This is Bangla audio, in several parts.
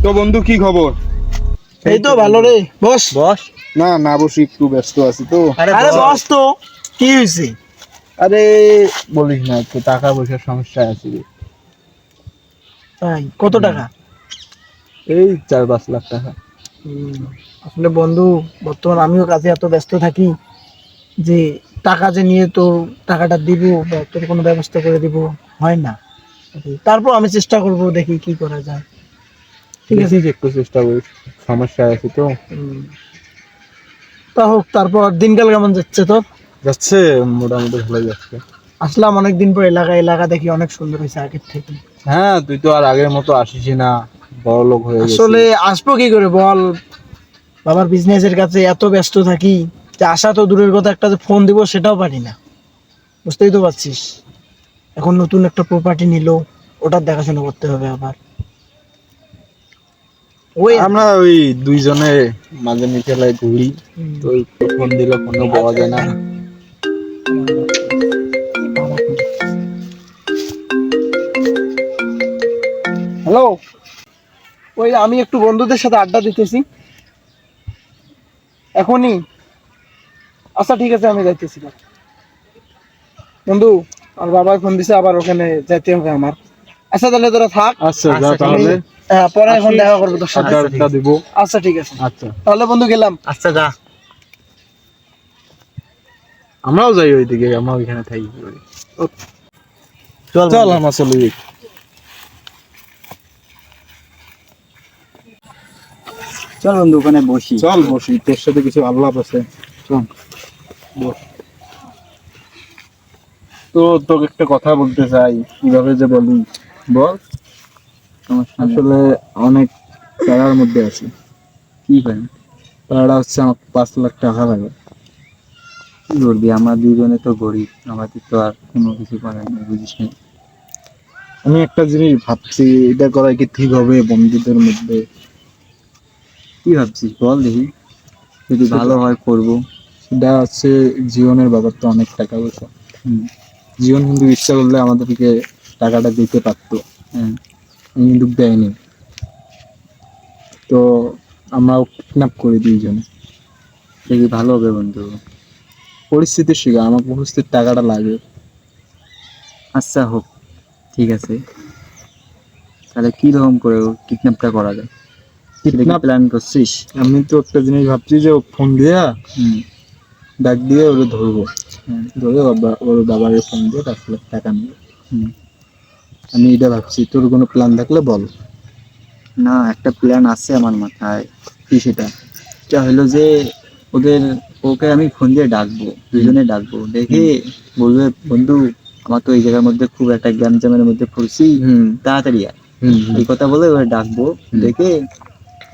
তো বন্ধু কি খবর? এই তো ভালো রে। বস বস। না না বসি, একটু ব্যস্ত আছি তো। আরে বস তো কি হয়েছে? আরে বলিস না, একটু টাকা পয়সার সমস্যা আছে রে। তাই কত টাকা? এই 4-5 লাখ টাকা। আসলে বন্ধু, বর্তমান আমিও কাজে এত ব্যস্ত থাকি যে টাকা যে নিয়ে তো টাকাটা দিব বা তোর কোনো ব্যবস্থা করে দিব হয় না। তারপর আমি চেষ্টা করব, দেখি কি করা যায়। ঠিক আছে, দেখিস একটু চেষ্টা করিস, সমস্যা আছে তো। তা হোক। তারপর দিনকাল কেমন যাচ্ছে তোর? যাচ্ছে, মোটামুটি ভালোই যাচ্ছে। আসলাম অনেকদিন পর এলাকা দেখি অনেক সুন্দর হয়েছে আগের থেকে। হ্যাঁ, তুই তো আর আগের মতো আসিসই না, বড় লোক হয়ে গেছিস। আসলে আসবো কি করে বল, বাবার বিজনেসের কাছে এত ব্যস্ত থাকি যে আসা তো দূরের কথা, একটা যে ফোন দিব সেটাও পারি না। বুঝতেই তো পারছিস, এখন নতুন একটা প্রপার্টি নিল, ওটার দেখাশোনা করতে হবে আবার। ওই আমরা ওই দুইজনে মাঝে মিঠালাই ঘুরি, তো ফোন দিলে ফোনও পাওয়া যায় না। হ্যালো, ওই আমি একটু বন্ধুদের সাথে আড্ডা দিতেছি এখনই। আচ্ছা ঠিক আছে, আমি যাইতেছি বন্ধু। আর বাবা ফোন দিছে, আবার ওখানে যাইতে হবে আমার। আচ্ছা তাহলে তোরা থাক। আচ্ছা যা আচ্ছা, তাহলে। পরে এখন দেখা করবো তোর সাথে। আড্ডা দিব। আচ্ছা ঠিক আছে, আচ্ছা, তাহলে বন্ধু গেলাম। আচ্ছা যা। আমরাও যাই ওইদিকে, আমরা ওইখানে থাকি। চল চল আমরা চলে যাই। চল বন্ধু, ওখানে বসি। চল বসি, তোর সাথে কিছু আলাপ আছে। চল বস। তো তোকে একটা কথা বলতে চাই, কিভাবে যে বলি বল। আসলে অনেক প্যারার মধ্যে আছি। কি করেন? প্যারাটা হচ্ছে আমার 5 লাখ টাকা লাগে। কি করবি, আমরা দুজনে তো গরিব, আমাদের তো আর কোনো কিছু করার নেই, বুঝিস না। আমি একটা জিনিস ভাবছি, এটা করা কি ঠিক হবে বন্ধুদের মধ্যে? কি ভাবছিস বল দেখি, যদি ভালো হয় করবো। সেটা হচ্ছে, জীবনের ব্যাপার তো অনেক টাকা পয়সা। হুম। জীবন কিন্তু ইচ্ছা করলে আমাদেরকে টাকাটা দিতে পারতো, হ্যাঁ। কিন্তু দেয়নি। তো আমরাও কিডন্যাপ করি দুইজনে। দেখি ভালো হবে বন্ধু। পরিস্থিতির শিকার, আমার পরিস্থিতির টাকাটা লাগে। আচ্ছা হোক, ঠিক আছে। তাহলে কি রকম করে কিডন্যাপটা করা যায়, সেটা কি কিডন্যাপ, প্ল্যান করছিস? আমি তো একটা জিনিস ভাবছি যে ফোন দিয়া হুম। ডাক দিয়ে ওরে ধরবো। হ্যাঁ। ধরে ওর বাবার ফোন দিয়ে 5 লাখ টাকা নেবো। হুম। আমি এটা ভাবছি, তোর কোনো প্ল্যান থাকলে বল। না, একটা প্ল্যান আছে আমার মাথায়। কি সেটা? এটা হলো যে ওদের, ওকে আমি ফোন দিয়ে ডাকবো, দুজনে ডাকবো, দেখে বলবে বন্ধু আমার তো এই জায়গার মধ্যে খুব একটা গ্যাঞ্জামের মধ্যে পড়ছি, তাড়াতাড়ি আয়। এই কথা বলে ওরা ডাকবো, ডেকে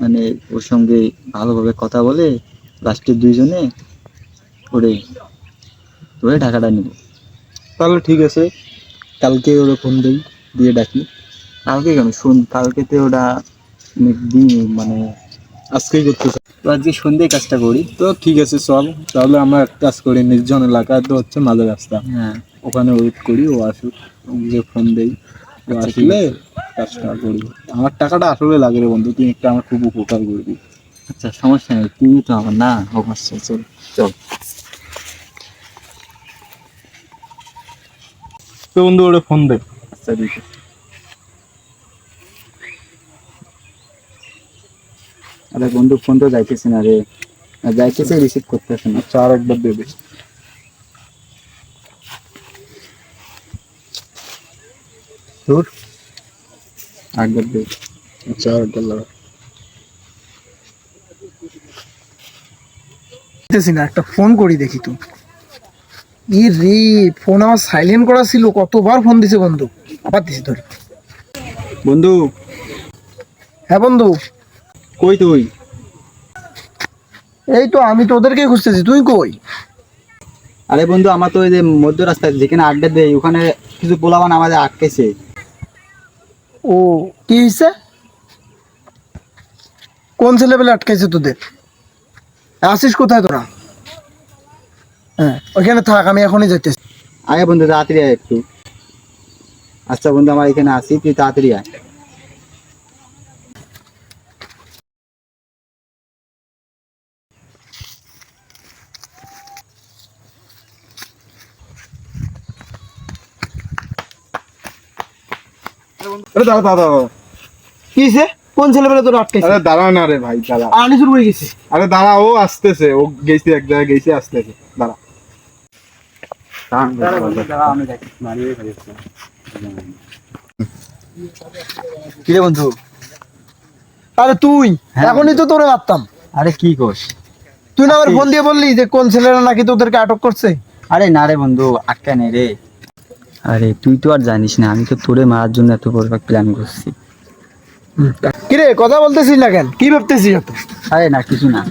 মানে ওর সঙ্গে ভালোভাবে কথা বলে লাস্টে দুইজনে করে ধরে টাকাটা নিব। তাহলে ঠিক আছে, কালকে ওরে ফোন দিই, দিয়ে ডাকি। কালকে কেন, কালকে তো ওটা দিন মানে আজকেই করতে চাই। তো আজকে সন্ধ্যে কাজটা করি। তো ঠিক আছে চল, তাহলে আমরা এক কাজ করি, নির্জন এলাকায় তো হচ্ছে মাঝে রাস্তা, হ্যাঁ। ওখানে ওয়েট করি, ও আসুক, ওকে ফোন দেই, ও আচ্ছা, ঠিক আসলে আছে। কাজটা করি। আমার টাকাটা আসলে লাগে রে বন্ধু, তুই একটা আমার খুব উপকার করবি। আচ্ছা সমস্যা নেই, তুই তো আমার না হোক। আচ্ছা চল চল। তো বন্ধু ওরে ফোন দে। আচ্ছা দিদি। আরে বন্ধু, ফোন তো যাইতেছে না রে, যাইতেছে রিসিভ করতেছে না। আচ্ছা আর একবার দে দে। তোর একবার দে। আচ্ছা আর একবার লাগা। দেখতেছি না, একটা ফোন করি দেখি তো। ই রে, ফোন আমার সাইলেন্ট করা ছিল, কতবার ফোন দিছে বন্ধু। আবার দিছি ধরে। বন্ধু হ্যাঁ বন্ধু, কই তুই? এই তো আমি তোদেরকে খুঁজতেছি, তুই কই? আরে বন্ধু, আমার তো ওই যে মধ্য রাস্তায় যেখানে আড্ডা দেয় ওখানে কিছু পোলাপান আমাদের আটকেছে। ও, কি হয়েছে? কোন ছেলেবেলে আটকাইছে তোদের? আসিস কোথায় তোরা? হ্যাঁ ওইখানে থাক, আমি এখনই যাইতেছি। আগে বন্ধু তাড়াতাড়ি আয় একটু। আচ্ছা বন্ধু, আমার এখানে আসি, তুই তাড়াতাড়ি আয়। আরে দাঁড়া দাঁড়া দাঁড়া। কি হইছে? কোন ছেলেবেলা তোর আটকাইছে? আরে দাঁড়া না রে ভাই, দাঁড়া। আনি শুরু হয়ে গেছে। আরে দাঁড়া, ও আসতেছে, ও গেছে এক জায়গায়, গেছে আসতেছে, দাঁড়া। কি রে বন্ধু? আরে তুই হ্যাঁ। এখনই তো তোরে মারতাম। আরে কি কোস? তুই না আমার ফোন দিয়ে বললি যে কোন ছেলেরা নাকি তোদেরকে আটক করছে। আরে না রে বন্ধু, আটকা নেই রে। আরে তুই তো আর জানিস না, আমি তো তোরে মারার জন্য এত বড় প্ল্যান করছি। কিরে কথা বলতেছিস না কেন? কি ভাবতেছিস এত? আরে না, কিছু না।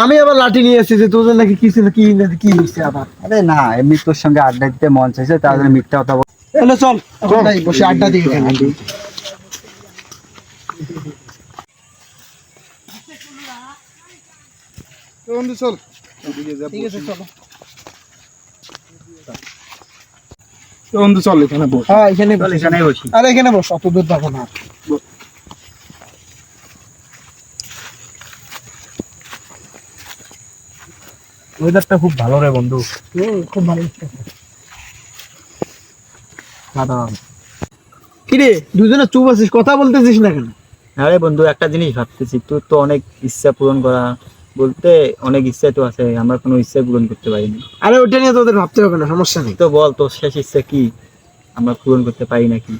আমি আবার লাঠি নিয়ে এসেছি যে তোদের নাকি কিছু না কি কি হইছে আবার। আরে না, এমনি তোর সঙ্গে আড্ডা দিতে মন চাইছে, তার জন্য মিথ্যা কথা বল। তাহলে চল এখন তাই বসে আড্ডা দিই এখানে। বন্ধু চল। ঠিক আছে চলো। বন্ধু চল, এখানে বস। হ্যাঁ এখানে চল এখানেই বসি। আরে এখানে বস, অত দূর যাবো না। ওয়েদারটা খুব ভালো রে বন্ধু। খুব ভালো লাগছে। কিরে দুজনে চুপ আছিস, কথা বলতেছিস না কেন? আরে বন্ধু, একটা জিনিস ভাবতেছি, তোর তো অনেক ইচ্ছা পূরণ করা বলতে অনেক ইচ্ছা তো আছে, আমরা কোনো ইচ্ছা পূরণ করতে পারিনি। আরে ওটা নিয়ে তোদের ভাবতে হবে না, সমস্যা নেই। তো বল, তোর শেষ ইচ্ছা কি? আমরা পূরণ করতে পারি নাকি,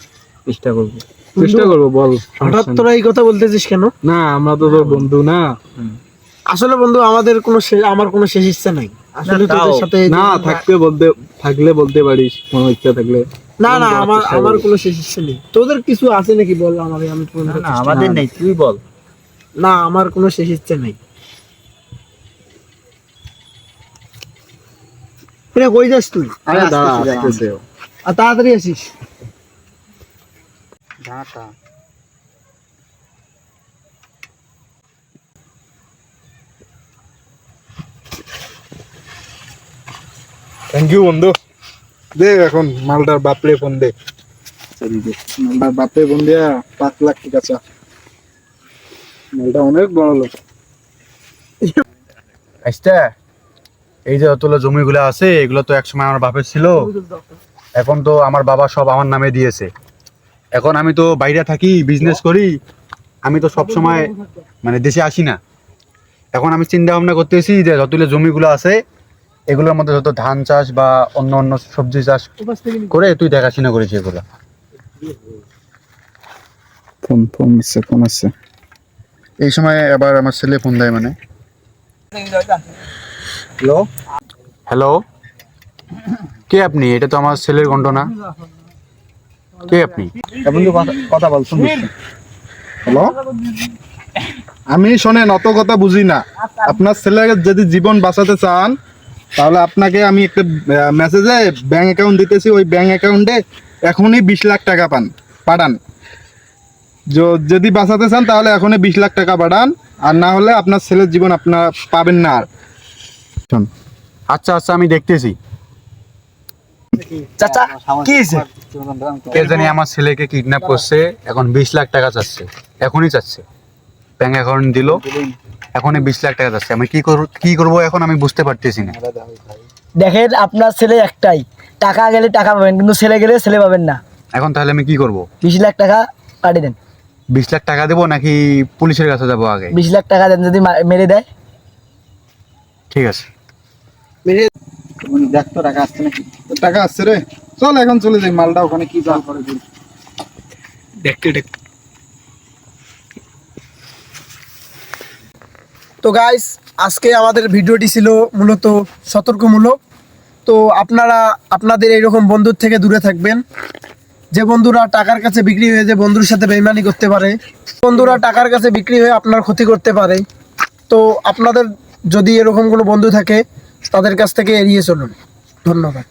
চেষ্টা করবো। চেষ্টা করবো, বল। হঠাৎ তোরা এই কথা বলতেছিস কেন? না, আমরা তো তোর বন্ধু না। আসলে বন্ধু আমাদের কোনো আমার কোনো শেষ ইচ্ছা নাই আসলে না, তাও। তোদের সাথে। না, থাকলে বলতে পারিস, কোনো ইচ্ছা থাকলে। না না আমার কোনো শেষ ইচ্ছা নেই। তোদের কিছু আছে নাকি বল, আমাদের আমি পূরণ না, করতে না, চেষ্টা আমাদের করব। নেই, তুই বল। না আমার কোনো শেষ ইচ্ছা নেই। কিরে কই যাস তুই? আরে দাঁড়া, আসতেছি, আসতেছে ও। আর তাড়াতাড়ি আসিস। থ্যাংক ইউ বন্ধু। দে এখন মালটার বাপরে ফোন দে। মালটার বাপরে ফোন দিয়া 5 লাখ টাকা চা। মালটা অনেক বড় লোক। আচ্ছা, এই যে অতগুলো জমিগুলো আছে, এগুলো তো একসময় আমার বাপের ছিল, এখন তো আমার বাবা সব আমার নামে দিয়েছে। এখন আমি তো বাইরে থাকি, বিজনেস করি, আমি তো সব সময় মানে দেশে আসি না। এখন আমি চিন্তা ভাবনা করতেছি যে যতগুলো জমিগুলো আছে এগুলোর মধ্যে যত ধান চাষ বা অন্য অন্য সবজি চাষ করে তুই দেখাশোনা করেছি এগুলো। ফোন আসছে। এই সময় আবার আমার ছেলে ফোন দেয়, মানে হ্যালো হ্যালো, কে আপনি? এটা তো আমার ছেলের গন্ড না। কে আপনি? বন্ধু কথা বল, শুনবি? হ্যালো, আমি শোনেন, অত কথা বুঝি না। আপনার ছেলেকে যদি জীবন বাঁচাতে চান তাহলে আপনাকে আমি একটা মেসেজে ব্যাংক অ্যাকাউন্ট দিতেছি, ওই ব্যাংক অ্যাকাউন্টে এখনই 20 লাখ টাকা পাঠান। যদি বাঁচাতে চান তাহলে এখনই 20 লাখ টাকা পাঠান, আর না হলে আপনার ছেলের জীবন আপনার পাবেন না। আর আচ্ছা আচ্ছা, আমি দেখতেছি। চাচা কি হইছে? কে জানি আমার ছেলেকে কিডন্যাপ করছে, এখন 20 লাখ টাকা চাচ্ছে, এখনই চাচ্ছে। ব্যাংক অ্যাকাউন্ট দিল, এখনই 20 লাখ টাকা চাচ্ছে। আমি কি করবো এখন আমি বুঝতে পারতেছি না। দেখেন আপনার ছেলে একটাই, টাকা গেলে টাকা পাবেন কিন্তু ছেলে গেলে ছেলে পাবেন না। এখন তাহলে আমি কি করব? 20 লাখ টাকা পাঠিয়ে দেন। 20 লাখ টাকা দেবো নাকি পুলিশের কাছে যাবো আগে? 20 লাখ টাকা দেন, যদি মেরে দেয়। ঠিক আছে। দেখ তো টাকা আসছে নাকি। টাকা আসছে রে, চল এখন চলে যাই। মালটা ওখানে কি চাল করে তো গাইস আজকে আমাদের ভিডিওটি ছিল মূলত সতর্কমূলক। তো আপনারা আপনাদের এইরকম বন্ধুর থেকে দূরে থাকবেন। যে বন্ধুরা টাকার কাছে বিক্রি হয়ে যে বন্ধুর সাথে বেইমানি করতে পারে, বন্ধুরা টাকার কাছে বিক্রি হয়ে আপনার ক্ষতি করতে পারে। তো আপনাদের যদি এরকম কোনো বন্ধু থাকে তাদের কাছ থেকে এড়িয়ে চলুন। ধন্যবাদ।